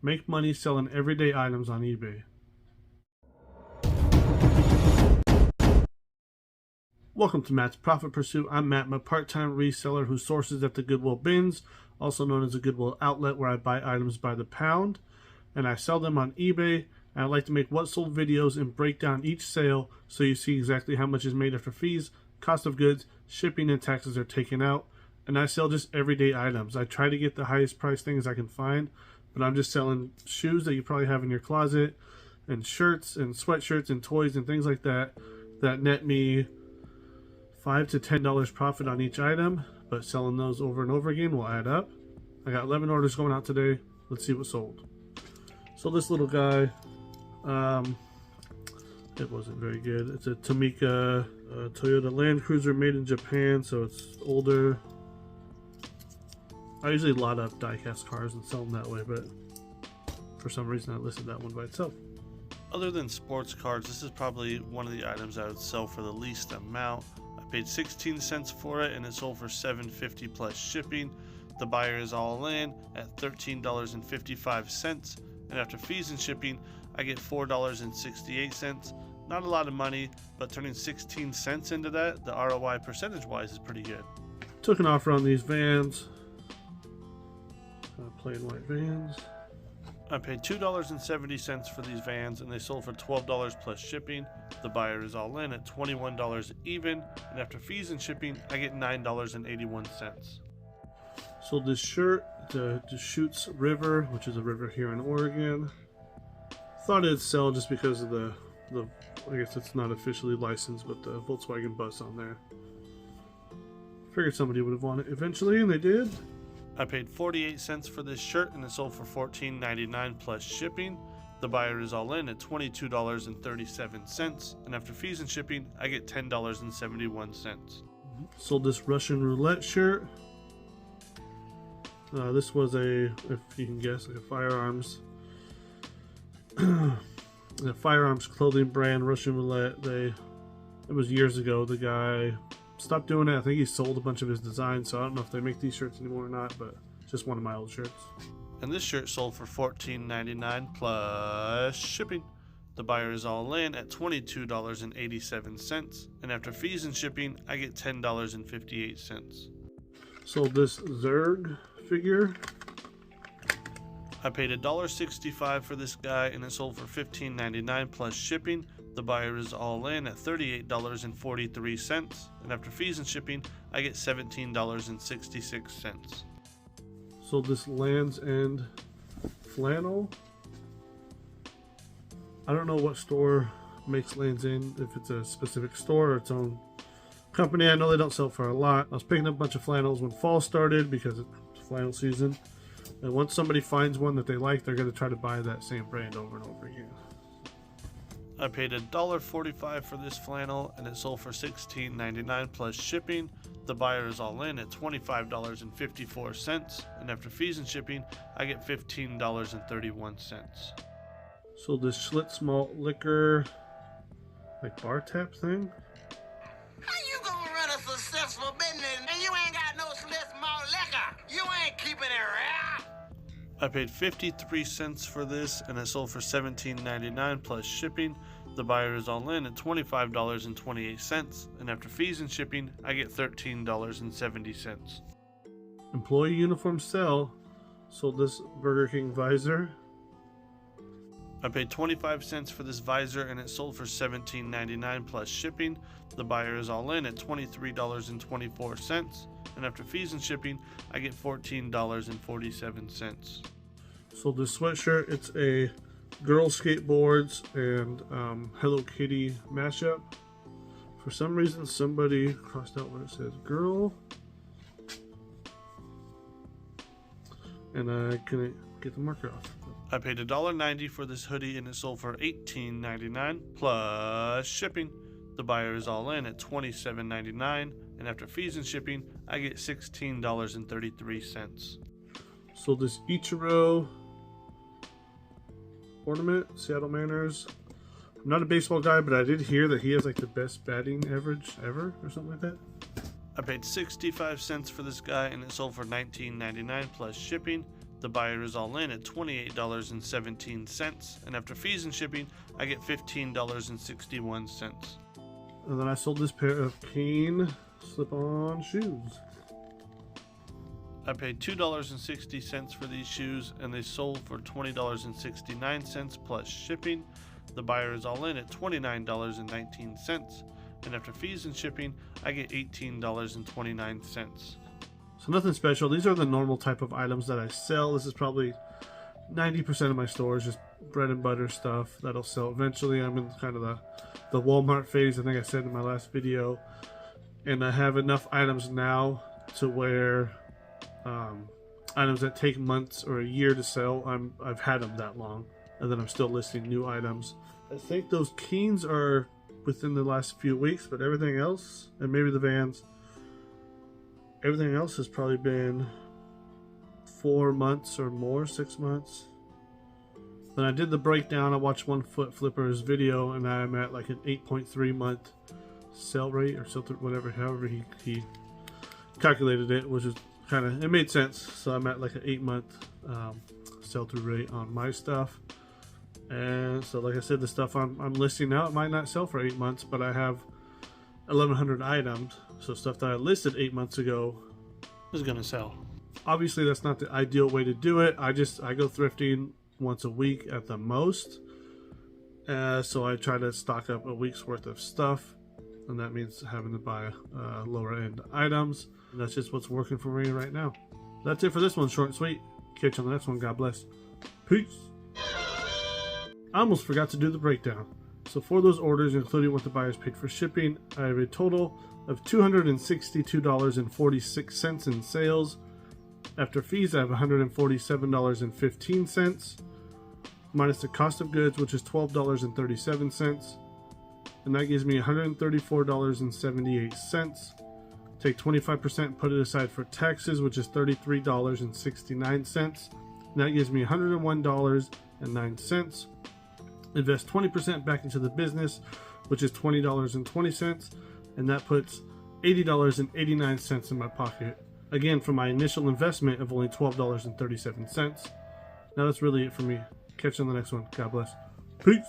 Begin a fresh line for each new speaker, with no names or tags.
Make money selling everyday items on eBay. Welcome to Matt's Profit Pursuit. I'm Matt, I'm a part-time reseller who sources at the Goodwill bins, also known as a Goodwill outlet, where I buy items by the pound and I sell them on eBay. And I like to make what sold videos and break down each sale so you see exactly how much is made after fees, cost of goods, shipping, and taxes are taken out. And I sell just everyday items. I try to get the highest price things I can find, but I'm just selling shoes that you probably have in your closet, and shirts and sweatshirts and toys and things like that net me $5 to $10 profit on each item, but selling those over and over again will add up. I got 11 orders going out today. Let's see what sold. So this little guy, it wasn't very good. It's a Tomica Toyota Land Cruiser made in Japan, so it's older. I usually lot up die-cast cars and sell them that way, but for some reason I listed that one by itself.
Other than sports cars, this is probably one of the items I would sell for the least amount. I paid 16 cents for it and it sold for $7.50 plus shipping. The buyer is all in at $13.55, and after fees and shipping I get $4.68. Not a lot of money, but turning 16 cents into that, the ROI percentage wise is pretty good.
Took an offer on these vans, plain white vans.
I paid $2.70 for these vans and they sold for $12 plus shipping. The buyer is all in at $21 even, and after fees and shipping I get $9.81.
Sold this shirt to Deschutes River, which is a river here in Oregon. Thought it'd sell just because of the I guess it's not officially licensed, but the Volkswagen bus on there. Figured somebody would have wanted it eventually, and they did.
I paid 48 cents for this shirt and it sold for $14.99 plus shipping. The buyer is all in at $22.37, and after fees and shipping I get $10.71.
Sold this Russian roulette shirt. This was a, if you can guess, like a firearms clothing brand, Russian roulette. It was years ago. The guy stopped doing it. I think he sold a bunch of his designs, so I don't know if they make these shirts anymore or not, but just one of my old shirts.
And this shirt sold for $14.99 plus shipping. The buyer is all in at $22.87, and after fees and shipping I get $10.58.
Sold this Zerg figure.
I paid $1.65 for this guy and it sold for $15.99 plus shipping. The buyer is all in at $38.43, and after fees and shipping I get $17.66.
Sold this Land's End flannel. I don't know what store makes Land's End, if it's a specific store or its own company. I know they don't sell for a lot. I was picking up a bunch of flannels when fall started because it's flannel season, and once somebody finds one that they like, they're going to try to buy that same brand over and over again.
I paid $1.45 for this flannel and it sold for $16.99 plus shipping. The buyer is all in at $25.54, and after fees and shipping I get $15.31.
Sold this Schlitz malt liquor, like bar tap thing.
How you gonna run a successful business and you ain't got no Schlitz malt liquor? You ain't keeping it real.
I paid 53 cents for this and it sold for $17.99 plus shipping. The buyer is all in at $25.28, and after fees and shipping I get $13.70.
Employee uniform sell. Sold this Burger King visor.
I paid 25 cents for this visor and it sold for $17.99 plus shipping. The buyer is all in at $23.24, and after fees and shipping I get $14.47.
Sold this sweatshirt. It's a Girl Skateboards and Hello Kitty mashup. For some reason somebody crossed out where it says girl, and I couldn't get the marker off.
I paid $1.90 for this hoodie and it sold for $18.99 plus shipping. The buyer is all in at $27.99, and after fees and shipping I get $16.33.
Sold this Ichiro ornament, Seattle Mariners. I'm not a baseball guy, but I did hear that he has like the best batting average ever or something like that.
I paid 65 cents for this guy and it sold for $19.99 plus shipping. The buyer is all in at $28.17, and after fees and shipping, I get $15.61.
And then I sold this pair of Kane slip-on shoes.
I paid $2.60 for these shoes, and they sold for $20.69 plus shipping. The buyer is all in at $29.19, and after fees and shipping, I get $18.29.
So nothing special. These are the normal type of items that I sell. This is probably 90% of my stores, just bread and butter stuff that'll sell eventually. I'm in kind of the Walmart phase, I think I said in my last video, and I have enough items now to where items that take months or a year to sell, I've had them that long, and then I'm still listing new items. I think those Keens are within the last few weeks, but everything else, and maybe the Vans, everything else has probably been 4 months or more, 6 months. Then I did the breakdown. I watched One Foot Flipper's video, and I'm at like an 8.3 month sell rate or sell through, whatever, however he calculated it, which is kind of, it made sense. So I'm at like an 8 month sell through rate on my stuff. And so, like I said, the stuff I'm listing now, it might not sell for 8 months, but I have 1,100 items. So stuff that I listed 8 months ago
Is going to sell.
Obviously, that's not the ideal way to do it. I go thrifting once a week at the most. So I try to stock up a week's worth of stuff, and that means having to buy lower end items. And that's just what's working for me right now. That's it for this one, short and sweet. Catch you on the next one. God bless. Peace. I almost forgot to do the breakdown. So for those orders, including what the buyers paid for shipping, I have a total of $262.46 in sales. After fees, I have $147.15, minus the cost of goods, which is $12.37, and that gives me $134.78. Take 25%, put it aside for taxes, which is $33.69, and that gives me $101.09. Invest 20% back into the business, which is $20.20, and that puts $80.89 in my pocket. Again, for my initial investment of only $12.37. Now that's really it for me. Catch you on the next one. God bless. Peace.